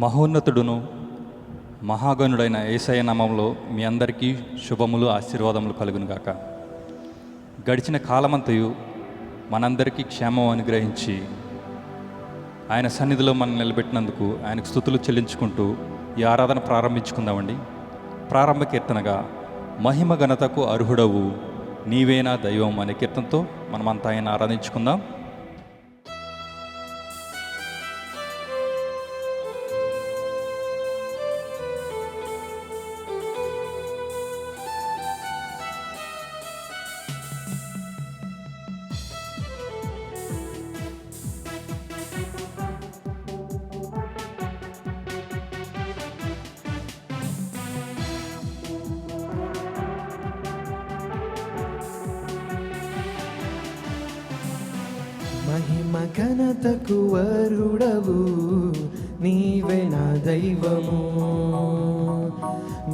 మహోన్నతుడును మహాగణుడైన యేసయ్య నామములో మీ అందరికీ శుభములు ఆశీర్వాదములు కలుగునుగాక. గడిచిన కాలమంతయు మనందరికీ క్షేమం అనుగ్రహించి ఆయన సన్నిధిలో మనం నిలబెట్టినందుకు ఆయనకు స్తుతులు చెల్లించుకుంటూ ఈ ఆరాధన ప్రారంభించుకుందామండి. ప్రారంభ కీర్తనగా మహిమ ఘనతకు అర్హుడవు నీవేనా దైవం అనే కీర్తనతో మనమంతా ఆయన ఆరాధించుకుందాం. మహిమ ఘనతకు అర్హుడవు నీవే నా దైవము.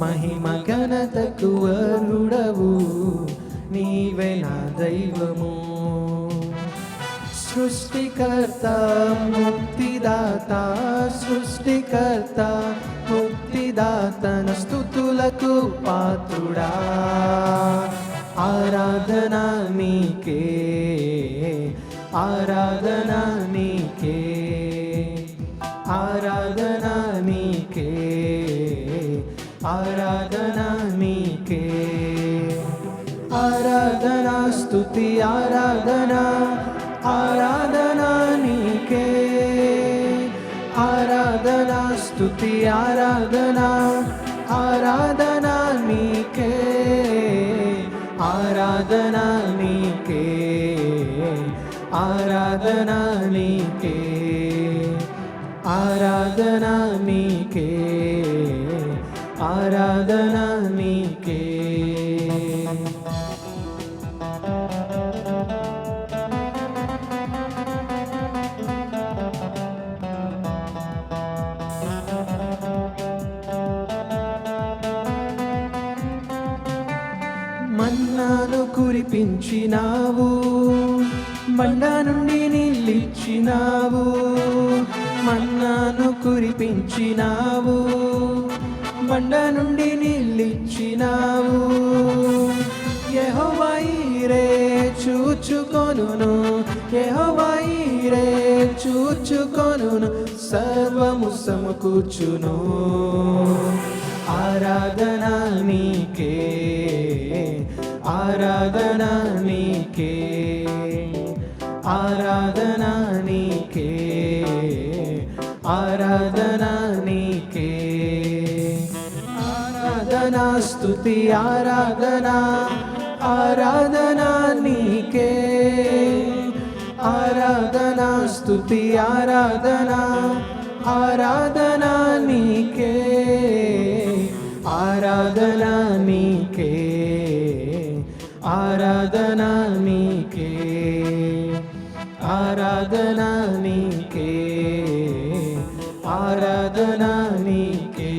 మహిమ ఘనతకు అర్హుడవు నీవే నా దైవము. సృష్టికర్త ముక్తిదాత, సృష్టికర్త ముక్తిదాతన స్తుతులకు పాత్రుడా. ఆరాధన నీకే, ఆరాధన నీకే, ఆరాధన నీకే, ఆరాధన నీకే. ఆరాధన స్తుతి ఆరాధన, ఆరాధన నీకే. ఆరాధన స్తుతి ఆరాధన, ఆరాధన నీకే. ఆరాధన నీకే, ఆరాధన నీకే, ఆరాధన నీకే, ఆరాధన నీకే. మన్నాను కురిపించినావు, బండ నుండి నీళ్ళిచ్చినావు. మన్నాను కురిపించినావు, బండ నుండి నీళ్ళిచ్చినావు. యెహోవా ఈరే చూచుకొనును, యెహోవా ఈరే చూచుకొనును, సర్వము సమకూర్చును. ఆరాధన నీకే, ఆరాధన నీకే, ఆరాధన నీకే, ఆరాధన నీకే. ఆరాధన స్తుతి ఆరాధన, ఆరాధన నీకే. ఆరాధన స్తుతి ఆరాధన, ఆరాధన నీకే. ఆరాధన నీకే, ఆరాధన నీకే, ఆరాధన నీకే, ఆరాధన నీకే.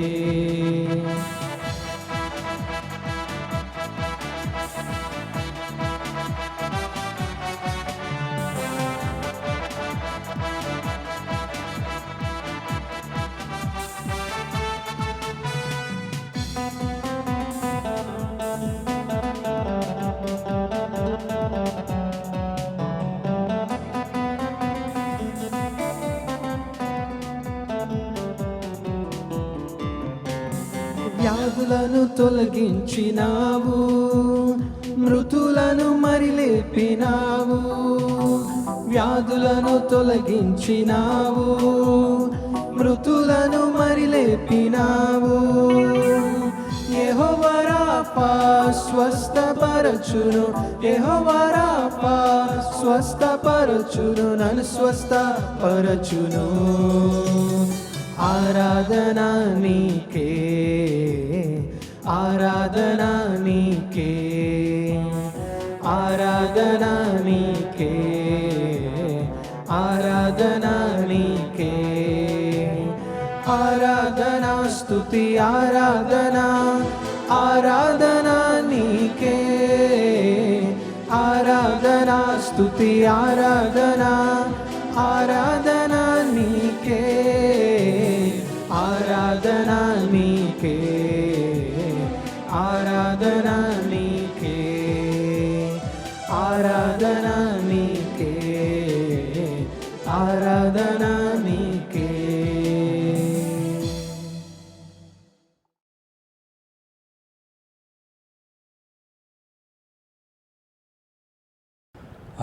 వ్యాధులను తొలగించినావు, మృతులను మరిలేపినావు. వ్యాధులను తొలగించినావు, మృతులను మరిలేపినావు. యెహోవా రాఫా స్వస్థపరచును, యెహోవా రాఫా స్వస్థపరచును, నన్ను స్వస్థపరచును. ఆరాధన నీకే, ఆరాధనా నీకే, ఆరాధనా నీకే, ఆరాధనా స్తుతి ఆరాధనా, ఆరాధనా నీకే, ఆరాధనా స్తుతి ఆరాధనా, ఆరాధనా నీకే, ఆరాధనా నీకే, ఆరాధనా నీకే, ఆరాధనా నీకే, ఆరాధనా నీకే.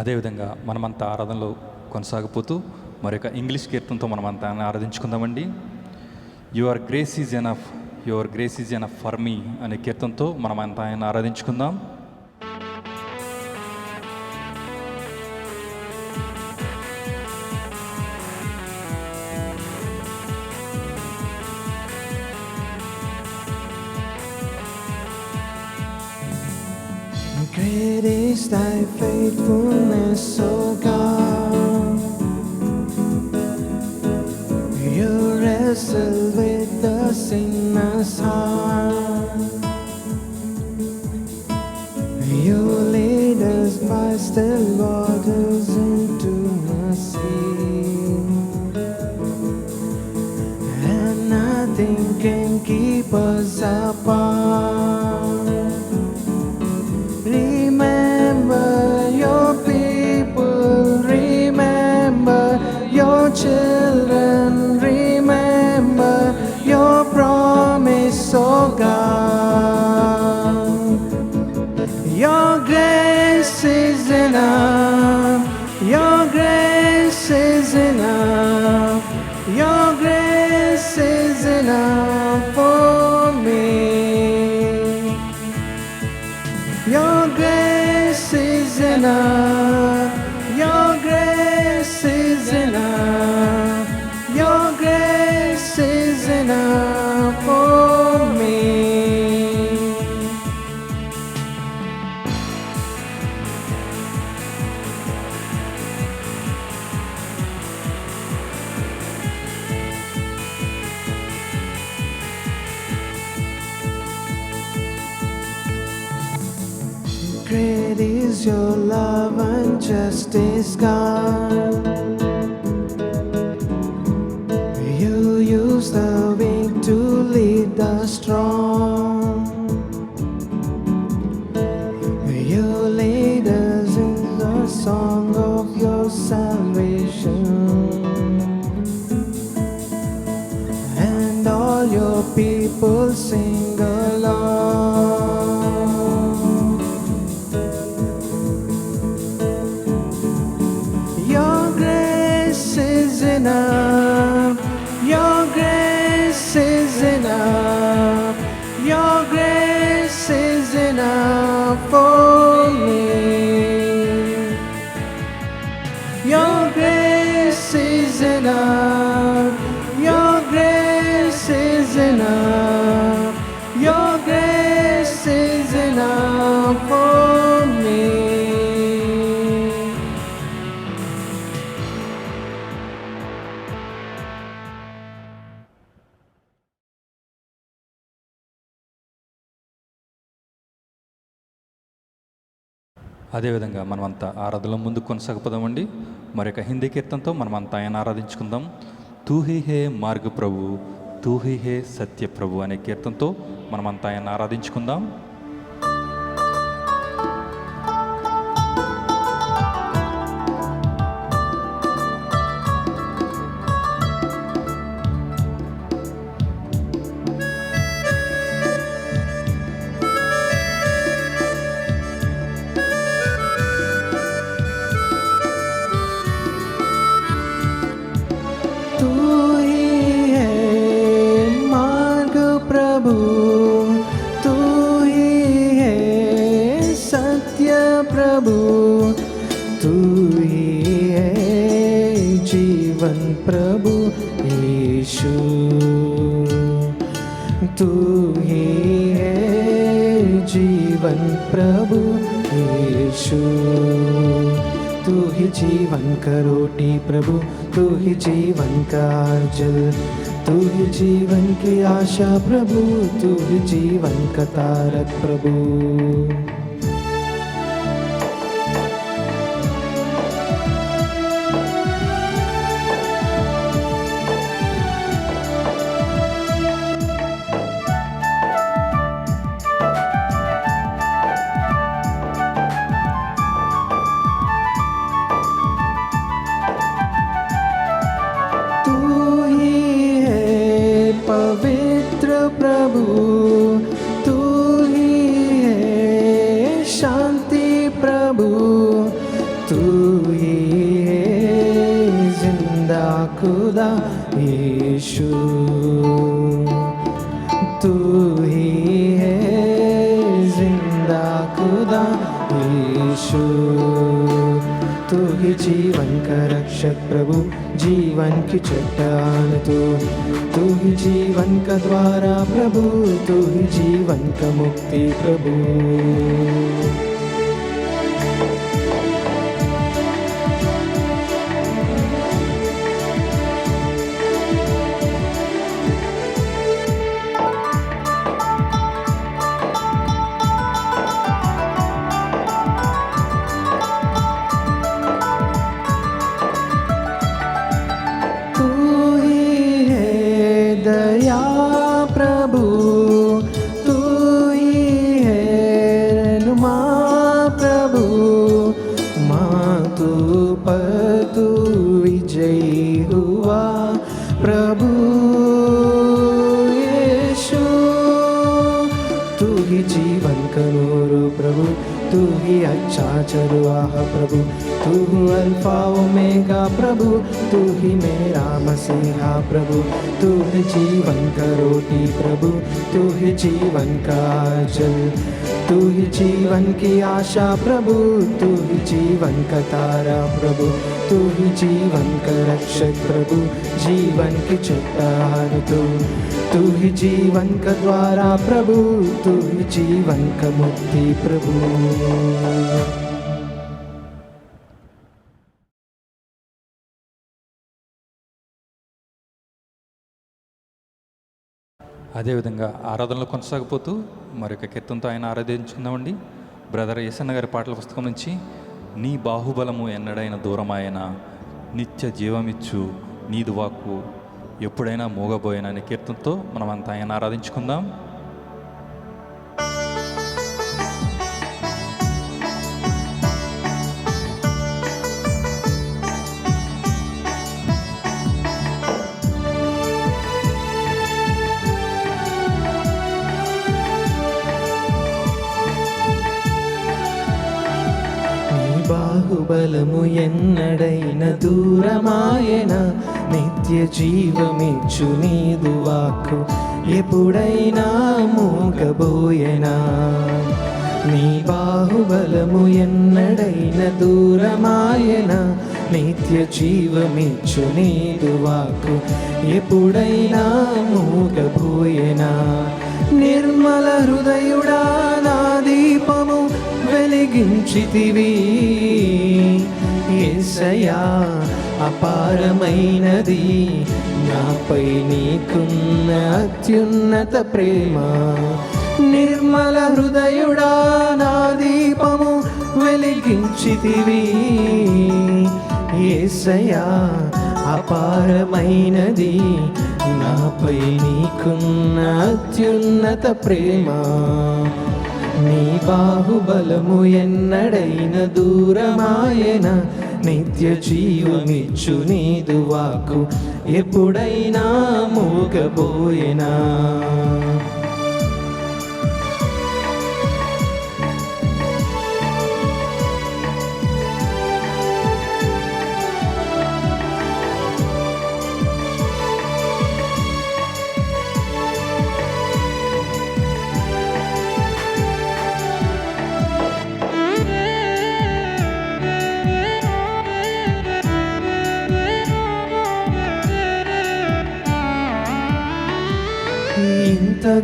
అదేవిధంగా మనమంతా ఆరాధనలో కొనసాగిపోతూ మరొక ఇంగ్లీష్ కీర్తనతో మనమంతా ఆరాధించుకుందామండి. Your grace is enough, your grace is enough for me అనే కీర్తనతో మనమంతా ఆయన ఆరాధించుకుందాం. Great is thy faithfulness, O God. You wrestle with the sinner's heart. You lead us by still waters into mercy, and nothing can keep us apart. Remember your people, remember your children, remember your promise, oh God. Your grace is enough, your grace is enough, your grace is enough for me. Your grace is enough, your grace is enough, your grace is enough for me. Great is your love and justice, God. You use the weak to lead the strong. You lead us in the song of your salvation, and all your people sing along. Your grace is enough, your grace is enough, your grace is enough for me. Your grace is enough, your grace is enough, your grace is enough for me. అదేవిధంగా మనమంతా ఆరాధనలో ముందుకు కొనసాగిపోదామండి. మరొక హిందీ కీర్తనతో మనమంతా ఆయన ఆరాధించుకుందాం. తూ he హే మార్గ ప్రభు, తూ హీ హే సత్య ప్రభు అనే కీర్తనతో మనమంతా ఆయన ఆరాధించుకుందాం. तू ही है मार्ग प्रभु, तू ही है सत्य प्रभु, तू ही है जीवन प्रभु यीशु, तू ही है जीवन प्रभु यीशु। तू ही जीवन का रोटी प्रभु, तू ही जीवन का जल, तू ही जीवन की आशा प्रभु, तू ही जीवन का तारक प्रभु। पवित्र प्रभु तू ही है, शांति प्रभु तू ही है, जिंदा खुदा यीशु। तू ही है जिंदा खुदा यीशु। तू ही जीवन का रक्षक प्रभु, जीवन की चट्टान तू ही जीवन का द्वारा प्रभु, तू ही जीवन का मुक्ति प्रभु। दया प्रभु तू ही है, रहनुमा प्रभु मातु पर तू विजयी हुआ प्रभु यीशु। तू ही जीवन का नूर प्रभु, तू ही अच्छा चरवाह प्रभु, तू अल्फा ओमेगा प्रभु, तू ही मेरा मसीहा प्रभु। तू ही जीवन का रोटी प्रभु, तू ही जीवन का जल, तू ही जीवन की आशा प्रभु, तू ही जीवन का तारा प्रभु, तू ही जीवन का रक्षक प्रभु, जीवन की चट्टान तू ही जीवन का द्वारा प्रभु, तू ही जीवन का मुक्ति प्रभु। అదేవిధంగా ఆరాధనలో కొనసాగిపోతూ మరొక కీర్తనతో ఆయన ఆరాధించుకుందామండి. బ్రదర్ యేసన్న గారి పాటల పుస్తకం నుంచి నీ బాహుబలము ఎన్నడైన దూరమాయన, నిత్య జీవమిచ్చు నీదు వాక్కు ఎప్పుడైనా మోగబోయిన అనే కీర్తనతో మనం అంతా ఆయన ఆరాధించుకుందాం. బాహుబలము ఎన్నడైన దూరమాయన, నిత్య జీవమిచ్చు నీదు వాక్కు ఎప్పుడైనా మోగబోయెనా. నీ బాహుబలము ఎన్నడైన దూరమాయన, నిత్య జీవమిచ్చు నీదు వాక్కు ఎప్పుడైనా మోగబోయెనా. నిర్మల హృదయుడా నా దీపము వెలిగించితివి యేసయ్యా, అపారమైనది నాపై నీకున్న అత్యున్నత ప్రేమ. నిర్మల హృదయుడా నా దీపము వెలిగించితివి యేసయ్యా, అపారమైనది నాపై నీకున్న అత్యున్నత ప్రేమ. నీ బాహుబలము ఎన్నడైన దూరమాయన, నిత్య జీవమిచ్చు నీదు వాక్కు ఎప్పుడైనా మోగబోయెనా.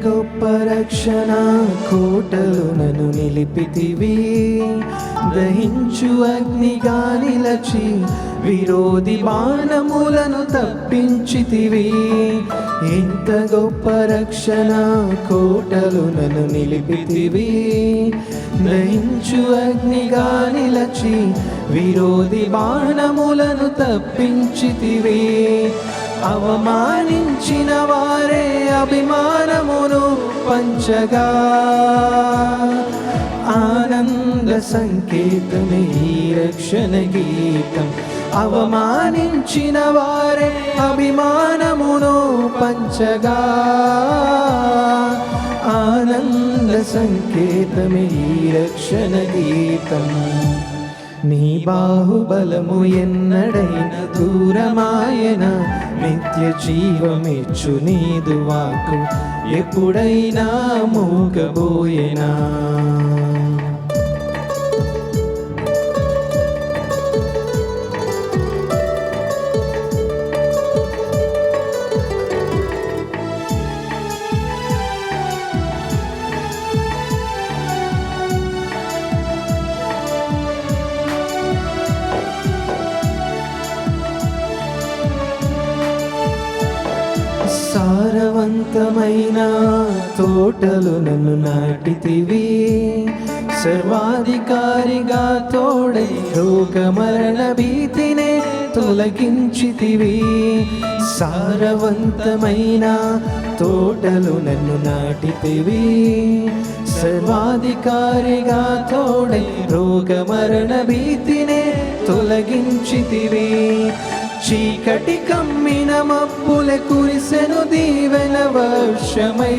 గొప్ప రక్షణ కోటలు నన్ను నిలిపితివి, దహించు అగ్నిగా నిలచి విరోధి బాణములను తప్పించితివి. ఎంత గొప్ప రక్షణ కోటలు నన్ను నిలిపితివి, దహించు అగ్నిగా నిలచి విరోధి బాణములను తప్పించితివి. అవమానించిన వారే అభిమానమును పంచగా, ఆనంద సంకేతమే ఈ రక్షణ గీతం. అవమానించిన వారే అభిమానమును పంచగా, ఆనంద సంకేతమే ఈ రక్షణ గీతం. నీ బాహుబలము ఎన్నడైన దూరమాయన, నిత్య జీవమిచ్చు నీదు వాక్కు ఎప్పుడైనా మూగబోయేనా. సారవంతమైన తోటలు నన్ను నాటితివి, సర్వాధికారిగా తోడై రోగ మరణ భీతినే తొలగించితివి. సారవంతమైన తోటలు నన్ను నాటితివి, సర్వాధికారిగా తోడై రోగ మరణ భీతినే తొలగించితివి. చీకటి కమ్మిన మబ్బుల కురిసెను దీవెన వర్షమై,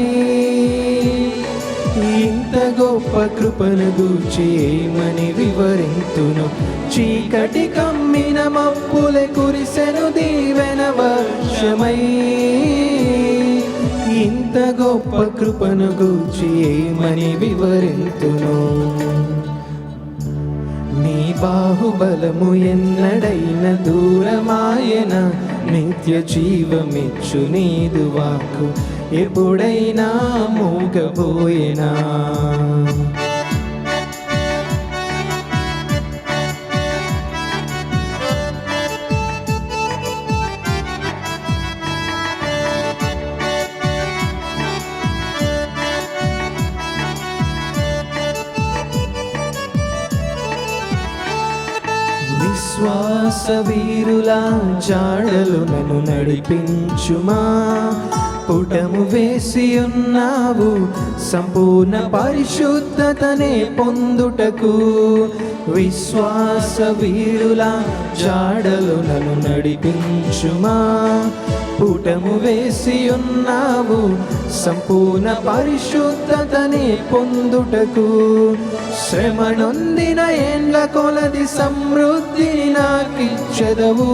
ఇంత గొప్ప కృపను గూర్చి ఏమని వివరింతును. చీకటి కమ్మిన మబ్బుల కురిసెను దీవెన వర్షమై, ఇంత గొప్ప కృపను గూర్చి ఏమని వివరింతును. నీ బాహుబలము ఎన్నడైన దూరమాయన, నిత్య జీవమిచ్చు నీదు వాక్కు ఎప్పుడైనా మూగబోయేనా. విశ్వాస వీరుల జాడలు నన్ను నడిపించుమా, పుటము వేసి ఉన్నావు సంపూర్ణ పరిశుద్ధతనే పొందుటకు. విశ్వాస వీరుల జాడలు నన్ను నడిపించుమా, పుటము వేసి ఉన్నావు సంపూర్ణ పరిశుద్ధతనే పొందుటకు. శ్రమ నొందిన ఏండ్ల కొలది సమృద్ధిని నాకిచ్చెదవు,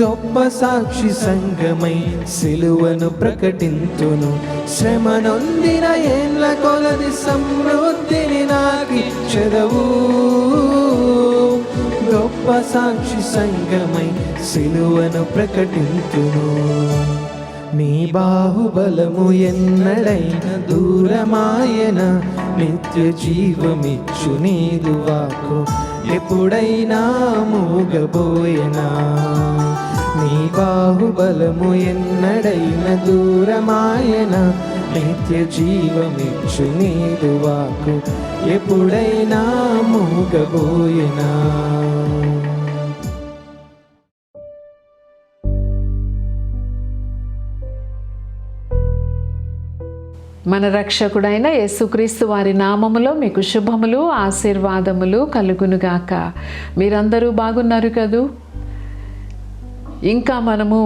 గొప్ప సాక్షి సంగమై సిలువను ప్రకటింతును. శ్రమ నొందిన ఏండ్ల కొలది సమృద్ధిని నాకిచ్చెదవు, గొప్ప సాక్షి సంగమై సిలువను ప్రకటింతును. నీ బాహుబలము ఎన్నడైన దూరమాయన, నిత్య జీవమిచ్చు నీదు వాక్కు ఎప్పుడైనా మూగబోయేనా. నీ బాహుబలము ఎన్నడైన దూరమాయన, నిత్య జీవమిచ్చు నీదు వాక్కు ఎప్పుడైనా మూగబోయేనా. మన రక్షకుడైన యేసుక్రీస్తు వారి నామములో మీకు శుభములు ఆశీర్వాదములు కలుగునుగాక. మీరందరూ బాగున్నారు కదూ? ఇంకా మనము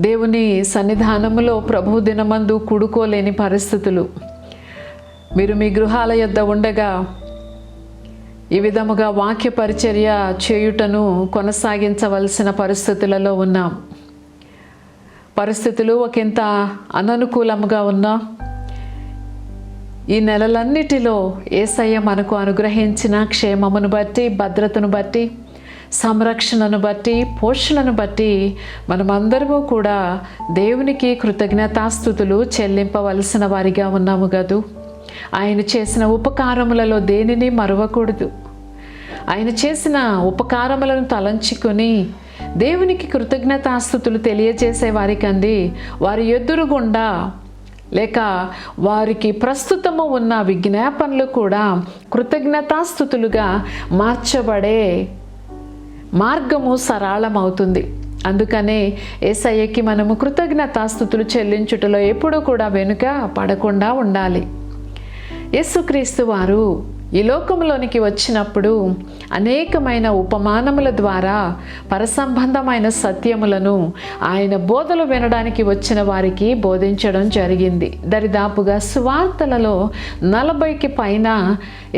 దేవుని సన్నిధానములో ప్రభు దినమందు కూడుకోలేని పరిస్థితులు, మీరు మీ గృహాల యొద్ద ఉండగా ఈ విధముగా వాక్య పరిచర్య చేయుటను కొనసాగించవలసిన పరిస్థితులలో ఉన్నాం. పరిస్థితులు ఒకంత అననుకూలముగా ఉన్నా ఈ నెలలన్నిటిలో యేసయ్య మనకు అనుగ్రహించిన క్షేమమును బట్టి, భద్రతను బట్టి, సంరక్షణను బట్టి, పోషణను బట్టి మనమందరము కూడా దేవునికి కృతజ్ఞతాస్తుతులు చెల్లింపవలసిన వారిగా ఉన్నాము కదూ. ఆయన చేసిన ఉపకారములలో దేనిని మరవకూడదు. ఆయన చేసిన ఉపకారములను తలంచుకొని దేవునికి కృతజ్ఞతాస్తుతులు తెలియజేసే వారికంది వారి ఎదురుగుండా లేక వారికి ప్రస్తుతము ఉన్న విజ్ఞాపనలు కూడా కృతజ్ఞతాస్తుతులుగా మార్చబడే మార్గము సరళమవుతుంది. అందుకనే యేసయ్యకి మనము కృతజ్ఞతాస్తుతులు చెల్లించుటలో ఎప్పుడూ కూడా వెనుక పడకుండా ఉండాలి. యేసుక్రీస్తు వారు ఈ లోకంలోనికి వచ్చినప్పుడు అనేకమైన ఉపమానముల ద్వారా పరసంబంధమైన సత్యములను ఆయన బోధలు వినడానికి వచ్చిన వారికి బోధించడం జరిగింది. దరిదాపుగా సువార్తలలో 40కి పైన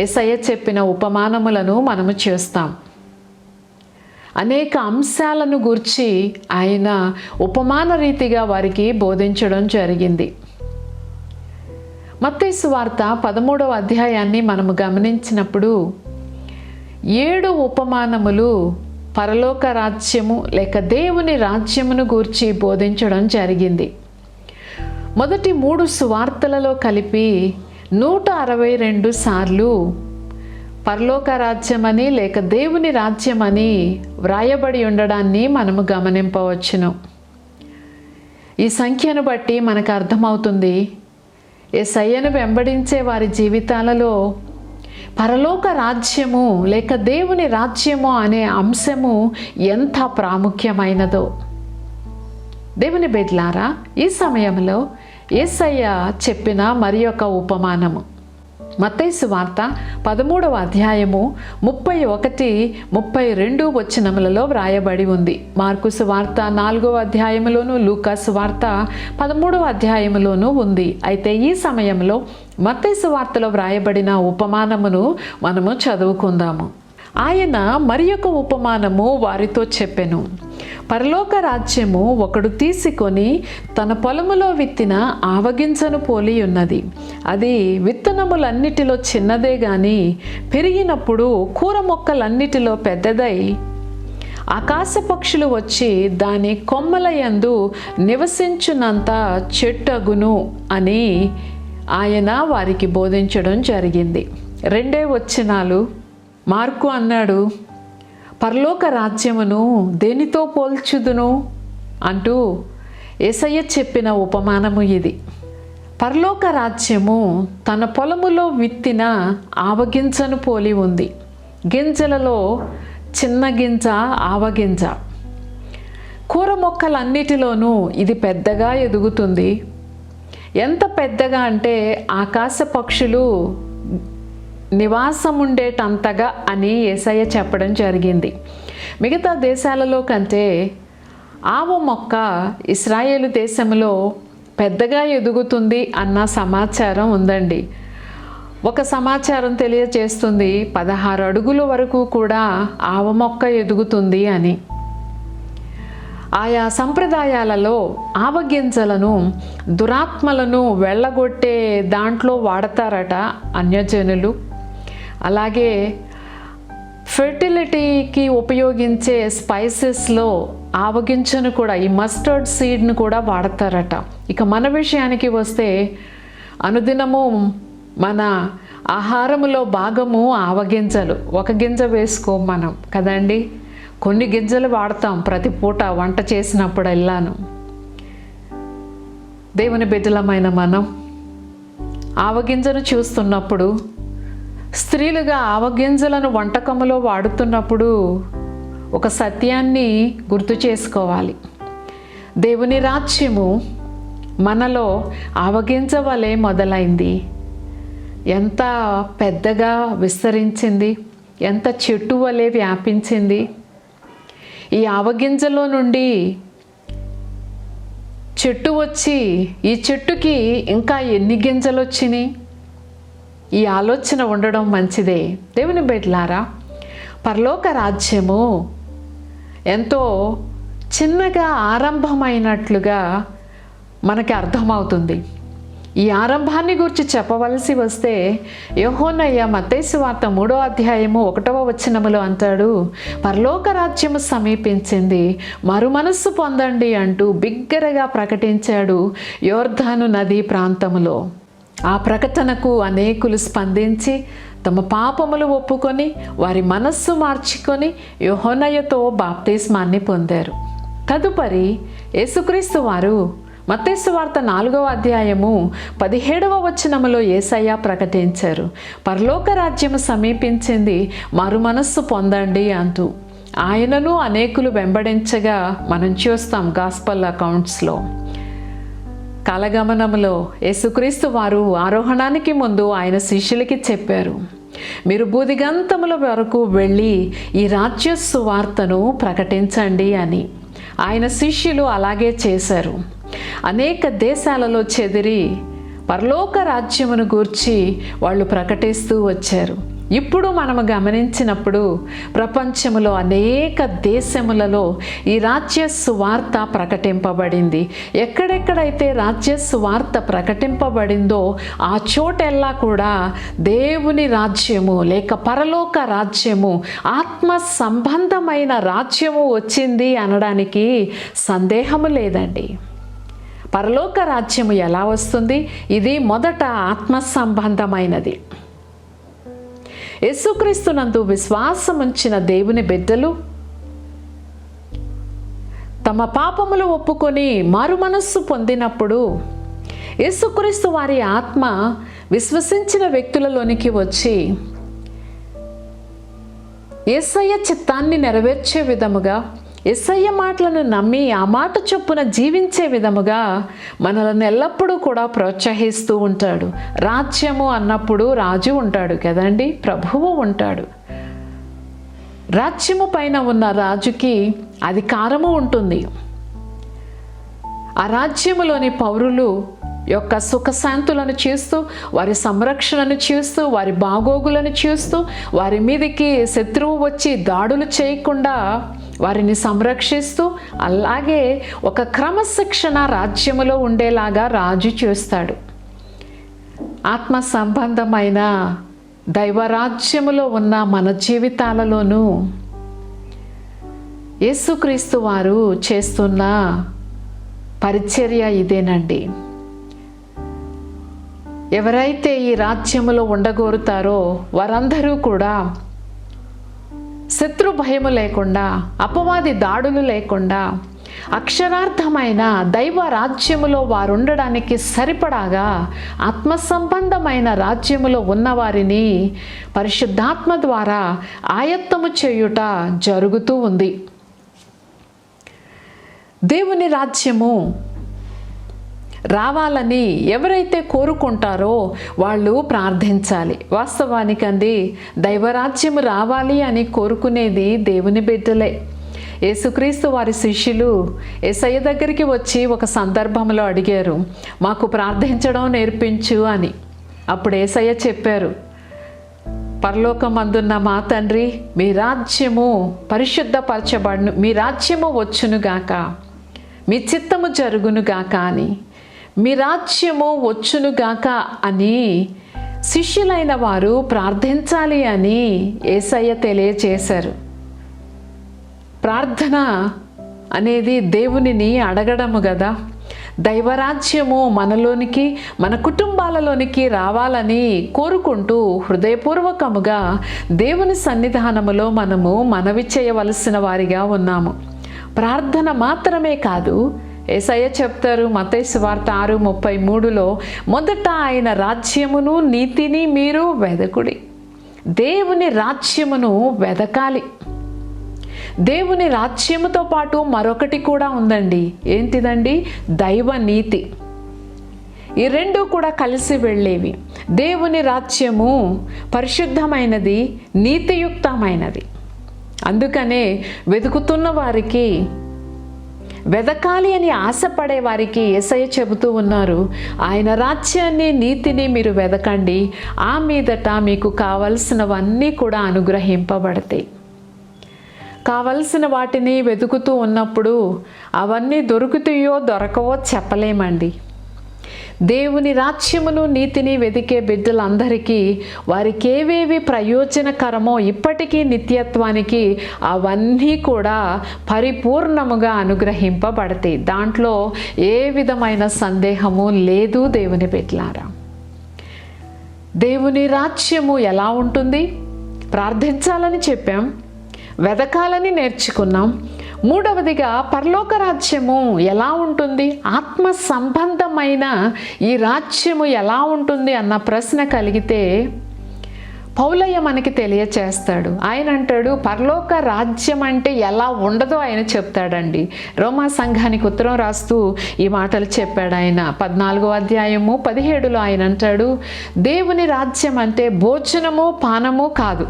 యేసయ్య చెప్పిన ఉపమానములను మనము చేస్తాం. అనేక అంశాలను గూర్చి ఆయన ఉపమాన రీతిగా వారికి బోధించడం జరిగింది. మత్తయి సువార్త 13వ అధ్యాయాన్ని మనము గమనించినప్పుడు 7 ఉపమానములు పరలోక రాజ్యము లేక దేవుని రాజ్యమును గూర్చి బోధించడం జరిగింది. మొదటి 3 సువార్తలలో కలిపి 162 సార్లు పరలోక రాజ్యమని లేక దేవుని రాజ్యమని వ్రాయబడి ఉండడాన్ని మనము గమనింపవచ్చును. ఈ సంఖ్యను బట్టి మనకు అర్థమవుతుంది యేసయ్యను వెంబడించే వారి జీవితాలలో పరలోక రాజ్యము లేక దేవుని రాజ్యము అనే అంశము ఎంత ప్రాముఖ్యమైనదో. దేవుని బిడ్డలారా, ఈ సమయంలో యేసయ్య చెప్పిన మరి ఒక ఉపమానము మత్తయి సువార్త 13వ అధ్యాయము 31, 32 వచనములలో వ్రాయబడి ఉంది. మార్కు సువార్త 4వ అధ్యాయములోను, లూకా సువార్త 13వ అధ్యాయములోనూ ఉంది. అయితే ఈ సమయంలో మత్తయి సువార్తలో వ్రాయబడిన ఉపమానమును మనము చదువుకుందాము. ఆయన మరి ఒక ఉపమానము వారితో చెప్పెను. పరలోక రాజ్యము ఒకడు తీసుకొని తన పొలములో విత్తిన ఆవగింజను పోలి ఉన్నది. అది విత్తనములన్నిటిలో చిన్నదే గాని పెరిగినప్పుడు కూర మొక్కలన్నిటిలో పెద్దదై ఆకాశ పక్షులు వచ్చి దాని కొమ్మల యందు నివసించునంత చెట్టగును అని ఆయన వారికి బోధించడం జరిగింది. 2 వచనాలు మార్కు అన్నాడు, పరలోక రాజ్యమును దేనితో పోల్చుదును అంటూ యేసయ్య చెప్పిన ఉపమానము ఇది. పరలోక రాజ్యము తన పొలములో విత్తిన ఆవగింజను పోలి ఉంది. గింజలలో చిన్న గింజ ఆవగింజ. కూర మొక్కలన్నిటిలోనూ ఇది పెద్దగా ఎదుగుతుంది. ఎంత పెద్దగా అంటే ఆకాశ పక్షులు నివాసం ఉండేటంతగా అని యేసయ్య చెప్పడం జరిగింది. మిగతా దేశాలలో కంటే ఆవ మొక్క ఇశ్రాయేలు దేశంలో పెద్దగా ఎదుగుతుంది అన్న సమాచారం ఉందండి. ఒక సమాచారం తెలియజేస్తుంది 16 అడుగుల వరకు కూడా ఆవ మొక్క ఎదుగుతుంది అని. ఆయా సంప్రదాయాలలో ఆవగింజలను దురాత్మలను వెళ్ళగొట్టే దాంట్లో వాడతారట అన్యజనులు. అలాగే ఫెర్టిలిటీకి ఉపయోగించే స్పైసెస్లో ఆవగింజను కూడా, ఈ మస్టర్డ్ సీడ్ను కూడా వాడతారట. ఇక మన విషయానికి వస్తే అనుదినము మన ఆహారములో భాగము ఆవగింజలు. ఒక గింజ వేసుకోం మనం కదండి, కొన్ని గింజలు వాడతాం ప్రతి పూట వంట చేసినప్పుడు వెళ్ళాను. దేవుని బిడ్డలమైన మనం ఆవగింజను చూస్తున్నప్పుడు, స్త్రీలుగా ఆవగింజలను వంటకములో వాడుతున్నప్పుడు ఒక సత్యాన్ని గుర్తు చేసుకోవాలి. దేవుని రాజ్యము మనలో ఆవగింజ వలె మొదలైంది. ఎంత పెద్దగా విస్తరించింది, ఎంత చెట్టు వలె వ్యాపించింది. ఈ ఆవగింజలో నుండి చెట్టు వచ్చి ఈ చెట్టుకి ఇంకా ఎన్ని గింజలు వచ్చినాయి? ఈ ఆలోచన ఉండడం మంచిదే. దేవుని బిడ్డలారా, పరలోక రాజ్యము ఎంతో చిన్నగా ఆరంభమైనట్లుగా మనకి అర్థమవుతుంది. ఈ ఆరంభాన్ని గురించి చెప్పవలసి వస్తే యోహోనయ్య మత్తయి సువార్త 3వ అధ్యాయము 1వ వచనములో అంటాడు, పరలోక రాజ్యము సమీపించింది, మరు మనస్సు పొందండి అంటూ బిగ్గరగా ప్రకటించాడు యోర్దాను నదీ ప్రాంతములో. ఆ ప్రకటనకు అనేకులు స్పందించి తమ పాపములు ఒప్పుకొని వారి మనస్సు మార్చుకొని యోహోనయ్యతో బాప్తిస్మాన్ని పొందారు. తదుపరి యేసుక్రీస్తు వారు మత్తయి సువార్త 4వ అధ్యాయము 17వ వచనములో యేసయ్య ప్రకటించారు, పరలోక రాజ్యము సమీపించింది, మరు మనస్సు పొందండి అంటూ. ఆయనను అనేకులు వెంబడించగా మనం చూస్తాం గాస్పల్ అకౌంట్స్లో. కాలగమనంలో యేసుక్రీస్తు వారు ఆరోహణానికి ముందు ఆయన శిష్యులకి చెప్పారు, మీరు భూదిగంతముల వరకు వెళ్ళి ఈ రాజ్య సువార్తను ప్రకటించండి అని. ఆయన శిష్యులు అలాగే చేశారు. అనేక దేశాలలో చెదిరి పరలోక రాజ్యమును గూర్చి వాళ్ళు ప్రకటిస్తూ వచ్చారు. ఇప్పుడు మనము గమనించినప్పుడు ప్రపంచంలో అనేక దేశములలో ఈ రాజ్య సువార్త ప్రకటింపబడింది. ఎక్కడెక్కడైతే రాజ్య సువార్త ప్రకటింపబడిందో ఆ చోటెల్లా కూడా దేవుని రాజ్యము లేక పరలోక రాజ్యము, ఆత్మ సంబంధమైన రాజ్యము వచ్చింది అనడానికి సందేహము లేదండి. పరలోక రాజ్యము ఎలా వస్తుంది? ఇది మొదట ఆత్మ సంబంధమైనది. యేసుక్రీస్తునందు విశ్వాసముంచిన దేవుని బిడ్డలు తమ పాపములు ఒప్పుకొని మారు మనస్సు పొందినప్పుడు యేసుక్రీస్తు వారి ఆత్మ విశ్వసించిన వ్యక్తులలోనికి వచ్చి యేసయ్య చిత్తాన్ని నెరవేర్చే విధముగా, యేసయ్య మాటలను నమ్మి ఆ మాట చొప్పున జీవించే విధముగా మనల్ని ఎల్లప్పుడూ కూడా ప్రోత్సహిస్తూ ఉంటాడు. రాజ్యము అన్నప్పుడు రాజు ఉంటాడు కదండి, ప్రభువు ఉంటాడు. రాజ్యము పైన ఉన్న రాజుకి అధికారము ఉంటుంది. ఆ రాజ్యములోని పౌరులు యొక్క సుఖశాంతులను చూస్తూ, వారి సంరక్షణను చూస్తూ, వారి బాగోగులను చూస్తూ, వారి మీదకి శత్రువు వచ్చి దాడులు చేయకుండా వారిని సంరక్షిస్తూ, అలాగే ఒక క్రమశిక్షణ రాజ్యములో ఉండేలాగా రాజు చూస్తాడు. ఆత్మ సంబంధమైన దైవరాజ్యములో ఉన్న మన జీవితాలలోనూ యేసుక్రీస్తు వారు చేస్తున్న పరిచర్య ఇదేనండి. ఎవరైతే ఈ రాజ్యములో ఉండగోరుతారో వారందరూ కూడా శత్రు భయము లేకుండా, అపవాది దాడులు లేకుండా, అక్షరార్థమైన దైవ రాజ్యములో వారు ఉండడానికి సరిపడాగా ఆత్మ సంబంధమైన రాజ్యములో ఉన్నవారిని పరిశుద్ధాత్మ ద్వారా ఆయత్తము చేయుట జరుగుతూ ఉంది. దేవుని రాజ్యము రావాలని ఎవరైతే కోరుకుంటారో వాళ్ళు ప్రార్థించాలి. వాస్తవానికండి దైవరాజ్యము రావాలి అని కోరుకునేది దేవుని బిడ్డలే. యేసుక్రీస్తు వారి శిష్యులు యేసయ్య దగ్గరికి వచ్చి ఒక సందర్భంలో అడిగారు, మాకు ప్రార్థించడం నేర్పించు అని. అప్పుడు యేసయ్య చెప్పారు, పరలోకమందున్న మా తండ్రి, మీ రాజ్యము పరిశుద్ధపరచబడును, మీ రాజ్యము వచ్చునుగాక, మీ చిత్తము జరుగునుగాక అని, మీ రాజ్యము వచ్చునుగాక అని శిష్యులైన వారు ప్రార్థించాలి అని యేసయ్య తెలియచేశారు. ప్రార్థన అనేది దేవునిని అడగడము కదా. దైవరాజ్యము మనలోనికి, మన కుటుంబాలలోనికి రావాలని కోరుకుంటూ హృదయపూర్వకముగా దేవుని సన్నిధానములో మనము మనవి చేయవలసిన వారిగా ఉన్నాము. ప్రార్థన మాత్రమే కాదు, యేసయ్య చెప్తారు మత్తయి సువార్త 6:33లో, మొదట ఆయన రాజ్యమును నీతిని మీరు వెదకుడి. దేవుని రాజ్యమును వెదకాలి. దేవుని రాజ్యముతో పాటు మరొకటి కూడా ఉందండి. ఏంటిదండి? దైవ నీతి. ఈ రెండు కూడా కలిసి వెళ్ళేవి. దేవుని రాజ్యము పరిశుద్ధమైనది, నీతియుక్తమైనది. అందుకనే వెతుకుతున్న వారికి, వెదకాలి అని ఆశపడే వారికి యేసయ్య చెబుతూ ఉన్నారు, ఆయన రాజ్యాన్ని, నీతిని మీరు వెదకండి, ఆ మీదట మీకు కావలసినవన్నీ కూడా అనుగ్రహింపబడతాయి. కావలసిన వాటిని వెతుకుతూ ఉన్నప్పుడు అవన్నీ దొరుకుతాయో దొరకవో చెప్పలేమండి. దేవుని రాజ్యమును నీతిని వెదికే బిడ్డలందరికీ వారికి ఏవేవి ప్రయోజనకరమో ఇప్పటికీ నిత్యత్వానికి అవన్నీ కూడా పరిపూర్ణముగా అనుగ్రహింపబడతాయి. దాంట్లో ఏ విధమైన సందేహము లేదు. దేవుని బిడ్డలారా, దేవుని రాజ్యము ఎలా ఉంటుంది? ప్రార్థించాలని చెప్పాం, వెదకాలని నేర్చుకున్నాం. మూడవదిగా పరలోక రాజ్యము ఎలా ఉంటుంది, ఆత్మ సంబంధమైన ఈ రాజ్యము ఎలా ఉంటుంది అన్న ప్రశ్న కలిగితే పౌలయ్య మనకి తెలియచేస్తాడు. ఆయన అంటాడు, పరలోక రాజ్యం అంటే ఎలా ఉండదో ఆయన చెప్తాడండి. రోమా సంఘానికి ఉత్తరం రాస్తూ ఈ మాటలు చెప్పాడు ఆయన. 14వ అధ్యాయము 17లో ఆయన అంటాడు, దేవుని రాజ్యం అంటే భోజనము పానము కాదు,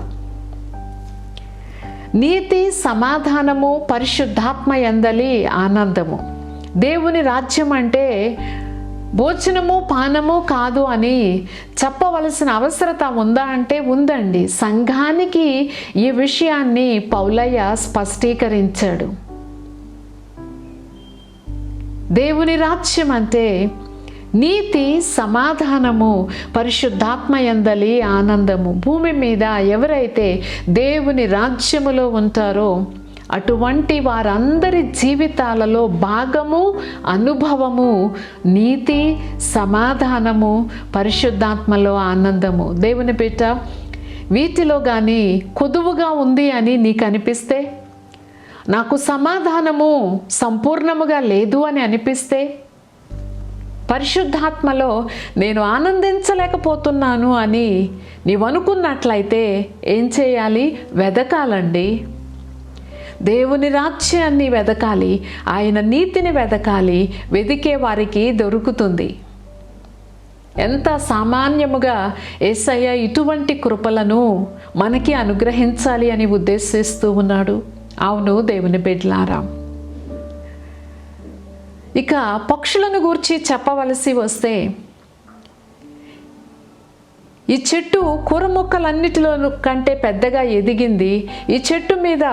నీతి సమాధానము పరిశుద్ధాత్మ యందలి ఆనందము. దేవుని రాజ్యం అంటే భోజనము పానము కాదు అని చెప్పవలసిన అవసరత ఉందా అంటే ఉందండి. సంఘానికి ఈ విషయాన్ని పౌలయ్య స్పష్టీకరించాడు. దేవుని రాజ్యం అంటే నీతి సమాధానము పరిశుద్ధాత్మ యందలి ఆనందము. భూమి మీద ఎవరైతే దేవుని రాజ్యములో ఉంటారో అటువంటి వారందరి జీవితాలలో భాగము అనుభవము నీతి సమాధానము పరిశుద్ధాత్మలో ఆనందము. దేవుని బిడ్డ, వీటిలో కానీ కొదువుగా ఉంది అని నీకు అనిపిస్తే, నాకు సమాధానము సంపూర్ణముగా లేదు అని అనిపిస్తే, పరిశుద్ధాత్మలో నేను ఆనందించలేకపోతున్నాను అని నీవు అనుకున్నట్లయితే ఏం చేయాలి? వెదకాలండి. దేవుని రాజ్యాన్ని వెదకాలి, ఆయన నీతిని వెదకాలి. వెదికే వారికి దొరుకుతుంది. ఎంత సామాన్యముగా యేసయ్య ఇటువంటి కృపలను మనకి అనుగ్రహించాలి అని ఉద్దేశిస్తూ ఉన్నాడు. అవును దేవుని బిడ్డలారా, ఇక పక్షులను గూర్చి చెప్పవలసి వస్తే, ఈ చెట్టు కూర మొక్కలన్నిటిలో కంటే పెద్దగా ఎదిగింది. ఈ చెట్టు మీద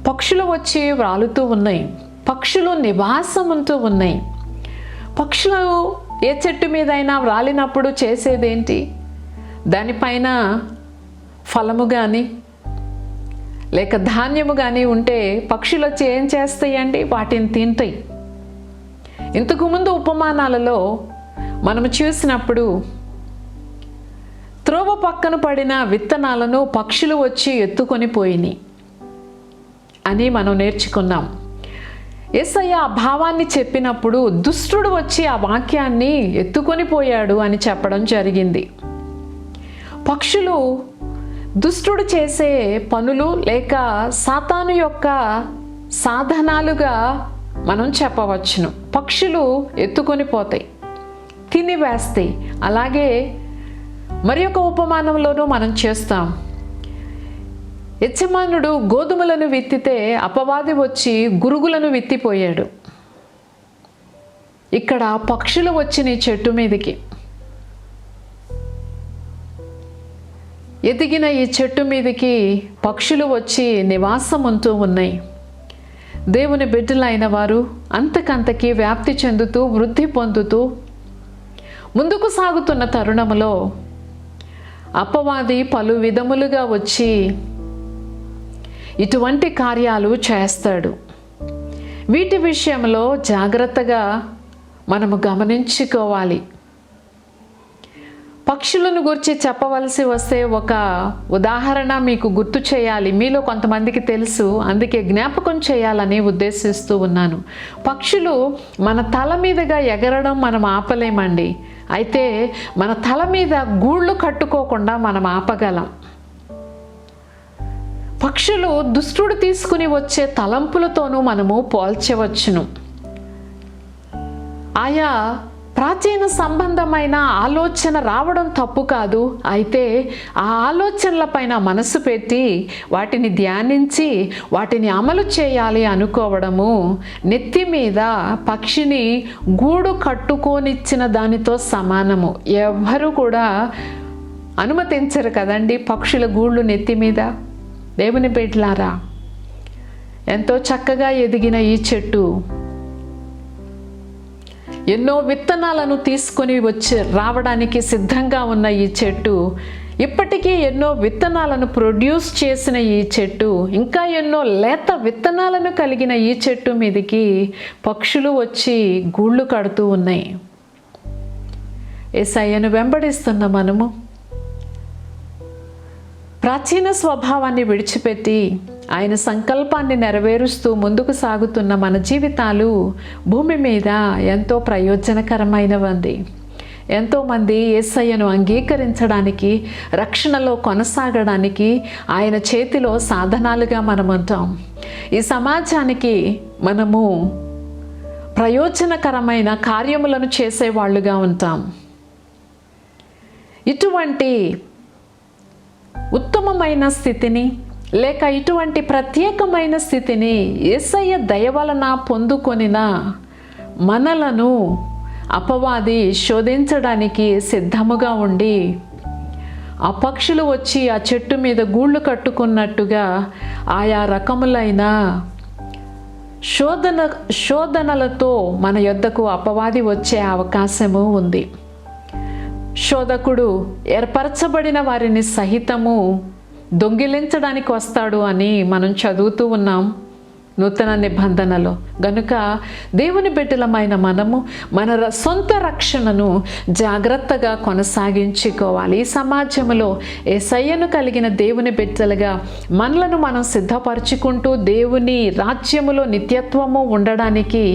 పక్షులు వచ్చి వ్రాలుతూ ఉన్నాయి, పక్షులు నివాసం ఉంటూ ఉన్నాయి. పక్షులు ఏ చెట్టు మీద అయినా వ్రాలినప్పుడు చేసేదేంటి? దానిపైన ఫలము కానీ లేక ధాన్యము కానీ ఉంటే పక్షులు వచ్చి ఏం చేస్తాయండి? వాటిని తింటాయి. ఇంతకుముందు ఉపమానాలలో మనము చూసినప్పుడు త్రోవ పక్కన పడిన విత్తనాలను పక్షులు వచ్చి ఎత్తుకొని పోయినాయి అని మనం నేర్చుకున్నాం. యేసయ్య ఆ భావాన్ని చెప్పినప్పుడు దుష్టుడు వచ్చి ఆ వాక్యాన్ని ఎత్తుకొని పోయాడు అని చెప్పడం జరిగింది. పక్షులు దుష్టుడు చేసే పనులు లేక సాతాను యొక్క సాధనాలుగా మనం చెప్పవచ్చును. పక్షులు ఎత్తుకొని పోతాయి, తినివేస్తాయి. అలాగే మరి ఒక ఉపమానంలోనూ మనం చేస్తాం. యజమానుడు గోధుమలను విత్తితే అపవాది వచ్చి గురుగులను విత్తిపోయాడు. ఇక్కడ పక్షులు వచ్చిన చెట్టు మీదకి, ఎదిగిన ఈ చెట్టు మీదకి పక్షులు వచ్చి నివాసం ఉంటూ ఉన్నాయి. దేవుని బిడ్డలైన వారు అంతకంతకి వ్యాప్తి చెందుతూ వృద్ధి పొందుతూ ముందుకు సాగుతున్న తరుణంలో అపవాది పలు విధములుగా వచ్చి ఇటువంటి కార్యాలు చేస్తాడు. వీటి విషయంలో జాగ్రత్తగా మనము గమనించుకోవాలి. పక్షులను గురించి చెప్పవలసి వస్తే ఒక ఉదాహరణ మీకు గుర్తు చేయాలి. మీలో కొంతమందికి తెలుసు, అందుకే జ్ఞాపకం చేయాలని ఉద్దేశిస్తూ ఉన్నాను. పక్షులు మన తల మీదుగా ఎగరడం మనం ఆపలేమండి. అయితే మన తల మీద గూళ్ళు కట్టుకోకుండా మనం ఆపగలం. పక్షులు దుష్టుడు తీసుకుని వచ్చే తలంపులతోనూ మనము పోల్చవచ్చును. ఆయా ప్రాచీన సంబంధమైన ఆలోచన రావడం తప్పు కాదు. అయితే ఆ ఆలోచనలపైన మనసు పెట్టి వాటిని ధ్యానించి వాటిని అమలు చేయాలి అనుకోవడము నెత్తి మీద పక్షిని గూడు కట్టుకోనిచ్చిన దానితో సమానము. ఎవ్వరూ కూడా అనుమతించరు కదండి పక్షుల గూళ్ళు నెత్తి మీద. దేవుని బిడ్డలారా, ఎంతో చక్కగా ఎదిగిన ఈ చెట్టు ఎన్నో విత్తనాలను తీసుకొని రావడానికి సిద్ధంగా ఉన్న ఈ చెట్టు, ఇప్పటికీ ఎన్నో విత్తనాలను ప్రొడ్యూస్ చేసిన ఈ చెట్టు, ఇంకా ఎన్నో లేత విత్తనాలను కలిగిన ఈ చెట్టు మీదకి పక్షులు వచ్చి గూళ్ళు కడుతూ ఉన్నాయి. యేసయ్యను వెంబడిస్తున్న మనము ప్రాచీన స్వభావాన్ని విడిచిపెట్టి ఆయన సంకల్పాన్ని నెరవేరుస్తూ ముందుకు సాగుతున్న మన జీవితాలు భూమి మీద ఎంతో ప్రయోజనకరమైనవండి. ఎంతోమంది యేసయ్యను అంగీకరించడానికి, రక్షణలో కొనసాగడానికి ఆయన చేతిలో సాధనాలుగా మనం ఉంటాం. ఈ సమాజానికి మనము ప్రయోజనకరమైన కార్యములను చేసేవాళ్ళుగా ఉంటాం. ఇటువంటి ఉత్తమమైన స్థితిని లేక ఇటువంటి ప్రత్యేకమైన స్థితిని యేసయ్య దయ వలన పొందుకొనిన మనలను అపవాది శోధించడానికి సిద్ధముగా ఉండి, ఆ పక్షులు వచ్చి ఆ చెట్టు మీద గూళ్ళు కట్టుకున్నట్టుగా ఆయా రకములైన శోధనలతో మన యొద్దకు అపవాది వచ్చే అవకాశము ఉంది. శోధకుడు ఏర్పరచబడిన వారిని సహితము దొంగిలించడానికి వస్తాడు అని మనం చదువుతూ ఉన్నాం నూతన నిబంధనలో. గనుక దేవుని బిడ్డలమైన మనము మన సొంత రక్షణను జాగ్రత్తగా కొనసాగించుకోవాలి. ఈ సమాజంలో యేసయ్యను కలిగిన దేవుని బిడ్డలుగా మనలను మనం సిద్ధపరచుకుంటూ దేవుని రాజ్యములో నిత్యత్వము ఉండడానికి,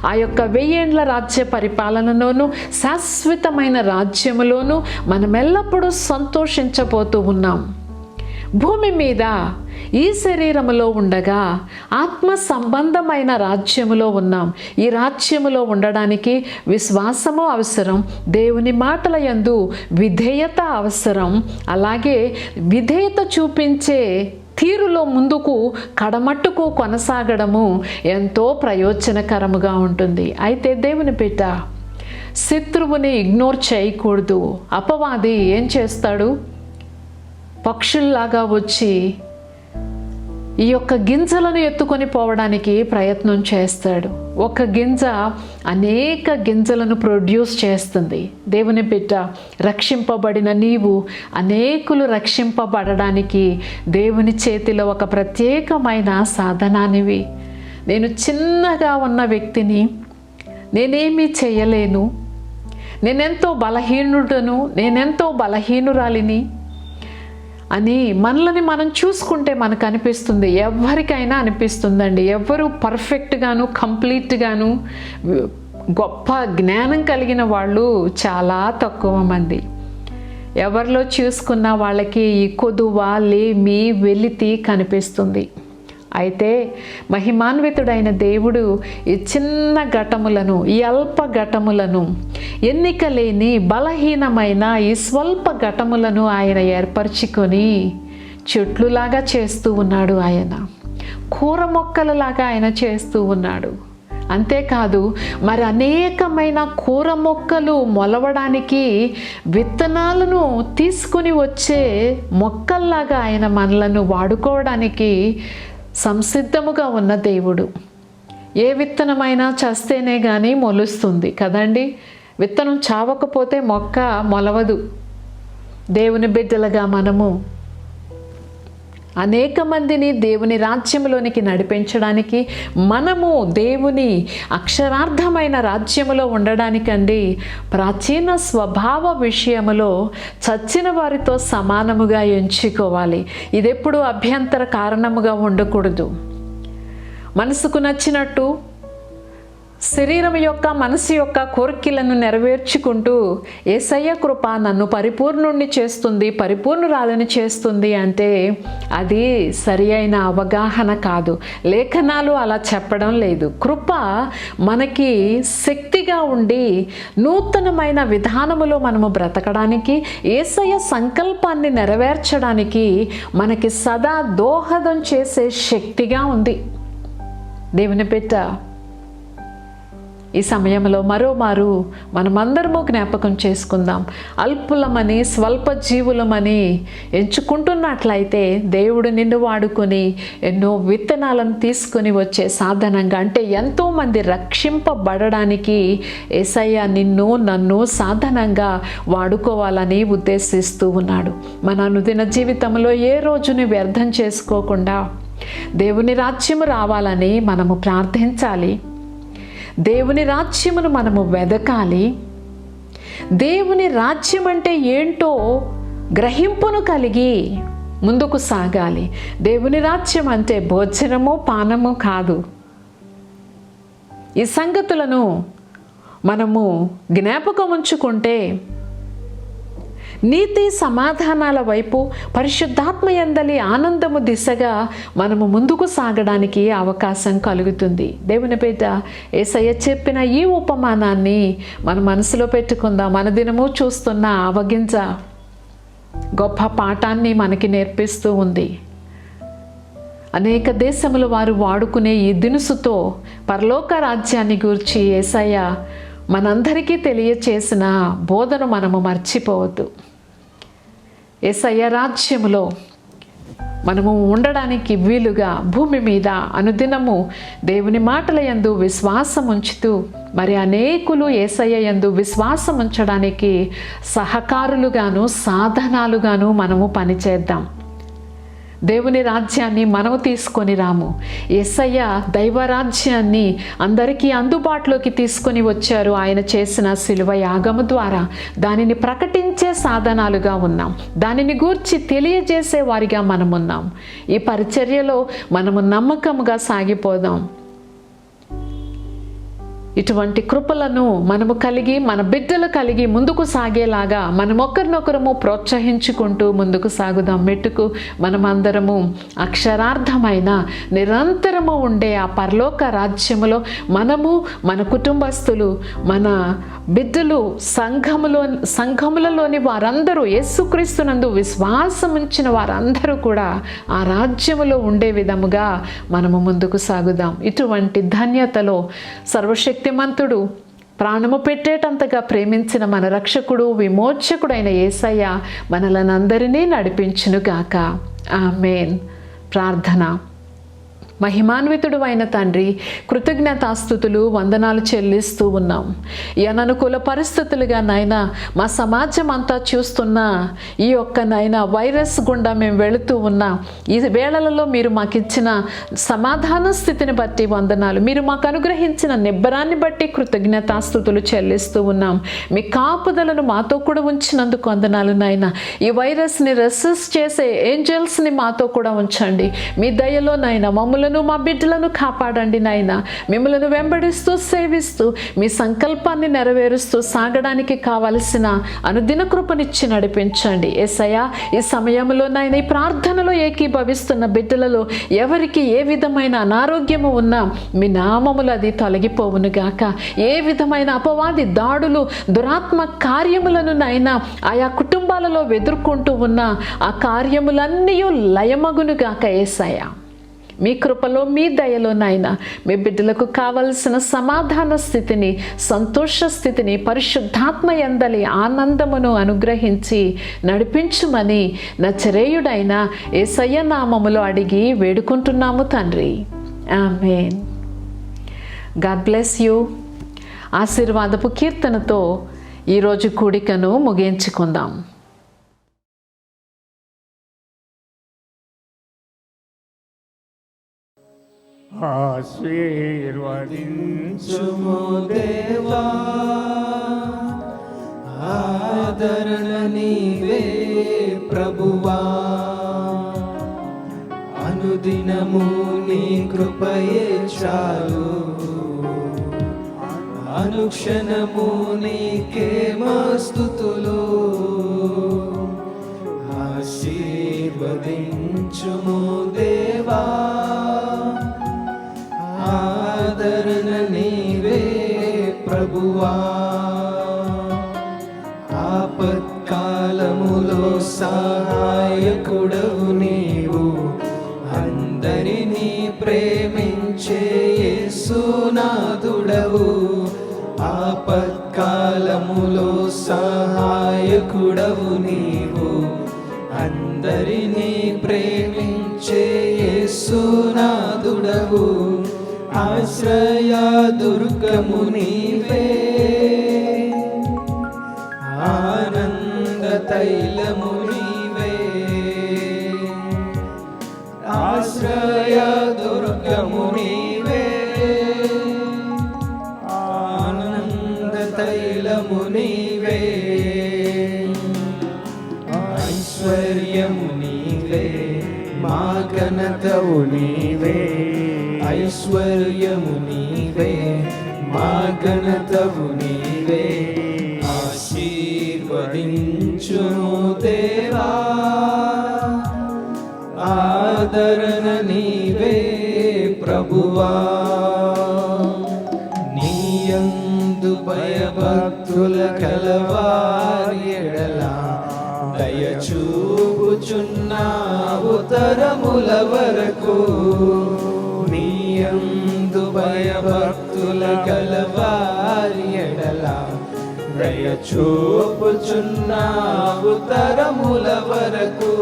ఆ యొక్క 1000 ఏండ్ల రాజ్య పరిపాలనలోనూ శాశ్వతమైన రాజ్యములోనూ మనం ఎల్లప్పుడూ సంతోషించబోతూ ఉన్నాం. భూమి మీద ఈ శరీరములో ఉండగా ఆత్మ సంబంధమైన రాజ్యములో ఉన్నాం. ఈ రాజ్యములో ఉండడానికి విశ్వాసము అవసరం, దేవుని మాటల యందు విధేయత అవసరం. అలాగే విధేయత చూపించే తీరులో ముందుకు కడమట్టుకు కొనసాగడము ఎంతో ప్రయోజనకరముగా ఉంటుంది. అయితే దేవుని బిడ్డ, శత్రువుని ఇగ్నోర్ చేయకూడదు. అపవాది ఏం చేస్తాడు? పక్షుల్లాగా వచ్చి ఈ యొక్క గింజలను ఎత్తుకొని పోవడానికి ప్రయత్నం చేస్తాడు. ఒక గింజ అనేక గింజలను ప్రొడ్యూస్ చేస్తుంది. దేవుని బిడ్డ, రక్షింపబడిన నీవు అనేకులు రక్షింపబడడానికి దేవుని చేతిలో ఒక ప్రత్యేకమైన సాధనానివి. నేను చిన్నగా ఉన్న వ్యక్తిని, నేనేమీ చేయలేను, నేనెంతో బలహీనుడను, నేనెంతో బలహీనురాలిని అని మనల్ని మనం చూసుకుంటే మనకు అనిపిస్తుంది. ఎవరికైనా అనిపిస్తుందండి. ఎవరు పర్ఫెక్ట్గాను కంప్లీట్గాను గొప్ప జ్ఞానం కలిగిన వాళ్ళు చాలా తక్కువ మంది. ఎవరిలో చూసుకున్న వాళ్ళకి ఈ కొదువ, లేమి, వెలితి కనిపిస్తుంది. అయితే మహిమాన్వితుడైన దేవుడు ఈ చిన్న ఘటములను, ఈ అల్ప ఘటములను, ఎన్నిక లేని బలహీనమైన ఈ స్వల్ప ఘటములను ఆయన ఏర్పరచుకొని చెట్లులాగా చేస్తూ ఉన్నాడు. ఆయన కూర మొక్కలలాగా ఆయన చేస్తూ ఉన్నాడు. అంతేకాదు, మరి అనేకమైన కూర మొక్కలు మొలవడానికి విత్తనాలను తీసుకుని వచ్చే మొక్కల్లాగా ఆయన మనలను వాడుకోవడానికి సంసిద్ధముగా ఉన్న దేవుడు. ఏ విత్తనమైనా చస్తేనే కానీ మొలుస్తుంది కదండి. విత్తనం చావకపోతే మొక్క మొలవదు. దేవుని బిడ్డలుగా మనము అనేక మందిని దేవుని రాజ్యంలోనికి నడిపించడానికి, మనము దేవుని అక్షరార్థమైన రాజ్యములో ఉండడానికండి ప్రాచీన స్వభావ విషయములో చచ్చిన వారితో సమానముగా ఎంచుకోవాలి. ఇదెప్పుడు అభ్యంతర కారణముగా ఉండకూడదు. మనసుకు నచ్చినట్టు శరీరం యొక్క, మనసు యొక్క కోరికలను నెరవేర్చుకుంటూ యేసయ్య కృప నన్ను పరిపూర్ణుణ్ణి చేస్తుంది, పరిపూర్ణురాలని చేస్తుంది అంటే అది సరి అయిన అవగాహన కాదు. లేఖనాలు అలా చెప్పడం లేదు. కృప మనకి శక్తిగా ఉండి నూతనమైన విధానములో మనము బ్రతకడానికి, యేసయ్య సంకల్పాన్ని నెరవేర్చడానికి మనకి సదా దోహదం చేసే శక్తిగా ఉంది. దేవుని బిడ్డ, ఈ సమయంలో మరోమారు మనమందరము జ్ఞాపకం చేసుకుందాం. అల్పులమని, స్వల్ప జీవులమని ఎంచుకుంటున్నట్లయితే దేవుడు నిన్ను వాడుకొని ఎన్నో విత్తనాలను తీసుకొని వచ్చే సాధనంగా, అంటే ఎంతోమంది రక్షింపబడడానికి యేసయ్య నిన్ను నన్ను సాధనంగా వాడుకోవాలని ఉద్దేశిస్తూ ఉన్నాడు. మన అనుదిన జీవితంలో ఏ రోజుని వ్యర్థం చేసుకోకుండా దేవుని రాజ్యము రావాలని మనము ప్రార్థించాలి. దేవుని రాజ్యమును మనము వెదకాలి. దేవుని రాజ్యం అంటే ఏంటో గ్రహింపును కలిగి ముందుకు సాగాలి. దేవుని రాజ్యం అంటే భోజనము పానము కాదు. ఈ సంగతులను మనము జ్ఞాపకం ఉంచుకుంటే నీతి సమాధానాల వైపు, పరిశుద్ధాత్మ యందలి ఆనందము దిశగా మనము ముందుకు సాగడానికి అవకాశం కలుగుతుంది. దేవుని బిడ్డ యేసయ్య చెప్పిన ఈ ఉపమానాన్ని మన మనసులో పెట్టుకుందాం. మన దినము చూస్తున్న ఆవగింజ గొప్ప పాఠాన్ని మనకి నేర్పిస్తూ ఉంది. అనేక దేశముల వారు వాడుకునే ఈ దినుసుతో పరలోక రాజ్యాన్ని గూర్చి యేసయ్య మనందరికీ తెలియచేసిన బోధన మనము మర్చిపోవద్దు. యేసయ్య రాజ్యములో మనము ఉండడానికి వీలుగా భూమి మీద అనుదినము దేవుని మాటల యందు విశ్వాసం ఉంచుతూ, మరి అనేకులు యేసయ్య యందు విశ్వాసం ఉంచడానికి సహకారులుగాను సాధనాలుగాను మనము పనిచేద్దాం. దేవుని రాజ్యాన్ని మనము తీసుకొని రాము. యేసయ్య దైవరాజ్యాన్ని అందరికీ అందుబాటులోకి తీసుకొని వచ్చారు. ఆయన చేసిన శిలువ యాగము ద్వారా దానిని ప్రకటించే సాధనాలుగా ఉన్నాం. దానిని గూర్చి తెలియజేసే వారిగా మనమున్నాం. ఈ పరిచర్యలో మనము నమ్మకముగా సాగిపోదాం. ఇటువంటి కృపలను మనము కలిగి, మన బిడ్డలు కలిగి ముందుకు సాగేలాగా మనం ఒకరినొకరము ప్రోత్సహించుకుంటూ ముందుకు సాగుదాం. మెట్టుకు మనమందరము అక్షరార్థమైన నిరంతరము ఉండే ఆ పరలోక రాజ్యములో మనము, మన కుటుంబస్తులు, మన బిడ్డలు, సంఘములలోని వారందరూ, యేసుక్రీస్తునందు విశ్వాసం ఉంచిన వారందరూ కూడా ఆ రాజ్యములో ఉండే విధముగా మనము ముందుకు సాగుదాం. ఇటువంటి ధన్యతలో సర్వశక్తిమంతుడు, ప్రాణము పెట్టేటంతగా ప్రేమించిన మన రక్షకుడు, విమోచకుడైన యేసయ్య మనలనందరినీ నడిపించునుగాక. ఆమేన్. ప్రార్థన. మహిమాన్వితుడు అయిన తండ్రి, కృతజ్ఞతాస్తుతులు, వందనాలు చెల్లిస్తూ ఉన్నాం. ఈ అననుకూల పరిస్థితులుగా నాయనా మా సమాజం అంతా చూస్తున్న ఈ యొక్క నాయనా వైరస్ గుండా మేము వెళుతూ ఉన్నా ఈ వేళలలో మీరు మాకు ఇచ్చిన సమాధాన స్థితిని బట్టి వందనాలు. మీరు మాకు అనుగ్రహించిన నిబ్బరాన్ని బట్టి కృతజ్ఞతాస్తుతులు చెల్లిస్తూ ఉన్నాం. మీ కాపుదలను మాతో కూడా ఉంచినందుకు వందనాలు నాయనా. ఈ వైరస్ని రెసిస్ట్ చేసే ఏంజల్స్ని మాతో కూడా ఉంచండి. మీ దయలో నాయనా మమ్మల్ని, మా బిడ్డలను కాపాడండి నాయన. మిమ్మల్ని వెంబడిస్తూ సేవిస్తూ మీ సంకల్పాన్ని నెరవేరుస్తూ సాగడానికి కావలసిన అనుదిన కృపనిచ్చి నడిపించండి. యేసయ్య ఈ సమయంలో నాయన ఈ ప్రార్థనలో ఏకీభవిస్తున్న బిడ్డలలో ఎవరికి ఏ విధమైన అనారోగ్యము ఉన్నా మీ నామములు అది తొలగిపోవునుగాక. ఏ విధమైన అపవాది దాడులు, దురాత్మ కార్యములను నాయన ఆయా కుటుంబాలలో ఎదుర్కొంటూ ఉన్న ఆ కార్యములన్నీ లయమగునుగాక. యేసయ్య మీ కృపలో, మీ దయలో నాయన మీ బిడ్డలకు కావలసిన సమాధాన స్థితిని, సంతోష స్థితిని, పరిశుద్ధాత్మ యందలి ఆనందమును అనుగ్రహించి నడిపించుమని నజరేయుడైన యేసయ్య నామములో అడిగి వేడుకుంటున్నాము తండ్రి. ఆమేన్. God bless you. ఆశీర్వాదపు కీర్తనతో ఈరోజు కూడికను ముగించుకుందాం. ఆశీర్వదించుము దేవా, ఆదరణ నీవే ప్రభువా, అనుదినము నీ కృపయే చాలు, అనుక్షణము నీకే మా స్తుతులు. ఆశీర్వదించుము దేవా, ఆదరణ నీవే ప్రభువా, ఆపత్కాలములో సహాయకుడవు నీవు, అందరినీ ప్రేమించే యేసునాథుడవు. నాయకుడవు నీవు, అందరినీ ప్రేమించే యేసునాథుడవు, ఆశ్రయ దుర్గము నీవే, ఆనంద తైలము నీవే, ఆశ్రయ దుర్గము నీవే, ఆనంద తైలము నీవే, ఐశ్వర్యము నీవే, మా ఘనతవు నీవే, ఐశ్వర్యము నీవే, మా ఘనతవు నీవే, ఆశీర్వదించుము దేవా, ఆదరణ నీవే ప్రభువా, నీయందు భయభక్తుల కలవారి ఎడల దయచూపుచున్నావు తరముల వరకు, నీయందు భయభక్తుల కలవారి ఎడల దయచూపుచున్నావు తరముల వరకు,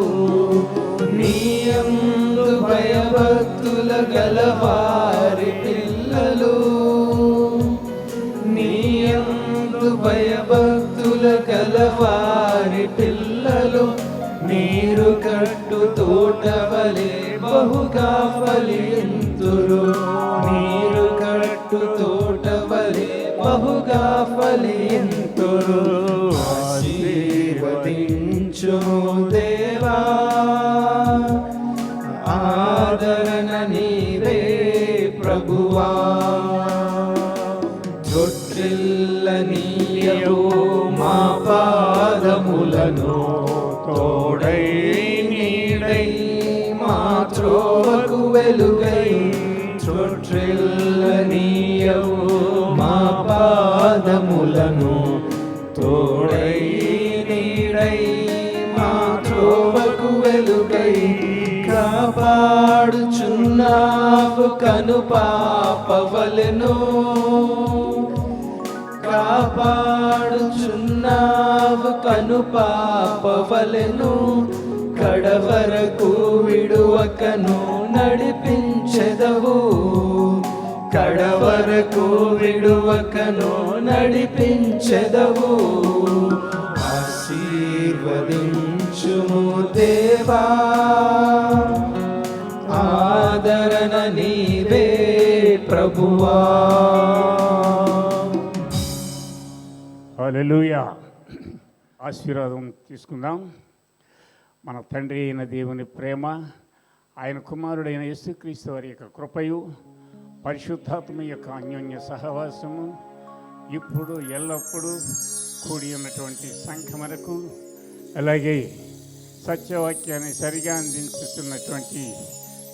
నీయందు భయభక్తుల గలవారి పిల్లలు, నీయందు భయభక్తుల గలవారి పిల్లలు, నీరు కట్టు తోటవలే బహుగా ఫలింతురు, నీరు కట్టు తోటవలే బహుగా ఫలింతురు, ఆశీర్వదించుము దేవా, ఆదరణ నీవే ప్రభువా, తొట్టిల్లనీయవు మా పాదములను, తోడై నీడై మా త్రోవకు వెలుగై, తొట్టిల్లనీయవు మా పాదములను, తోడై నీడై మా త్రోవకు వెలుగై, కాపాడుచున్నావు కను పాపవలెను, కాపాడుచున్నావు కను పాపవలెను, కడవరకు విడువకను నడిపించెదవు, కడవరకు విడువకను నడిపించెదవు, ఆశీర్వదించుము దేవా, ఆదరణ నీవే ప్రభువా. హల్లెలూయా. ఆశీర్వాదం తీసుకుందాం. మన తండ్రి అయిన దేవుని ప్రేమ, ఆయన కుమారుడైన యేసుక్రీస్తు వారి యొక్క కృపయు, పరిశుద్ధాత్మ యొక్క అన్యోన్య సహవాసము ఇప్పుడు ఎల్లప్పుడూ కూడి ఉన్నటువంటి సంఘమునకు, అలాగే సత్యవాక్యాన్ని సరిగా అందించుతున్నటువంటి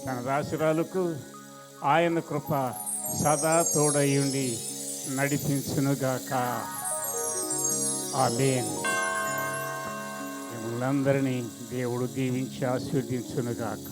తన దాసురాలకు ఆయన కృప సదా తోడయుండి నడిపించునుగాక. ఆమేన్. మిమ్మల్ని అందరినీ దేవుడు దీవించి ఆశీర్వదించునుగాక.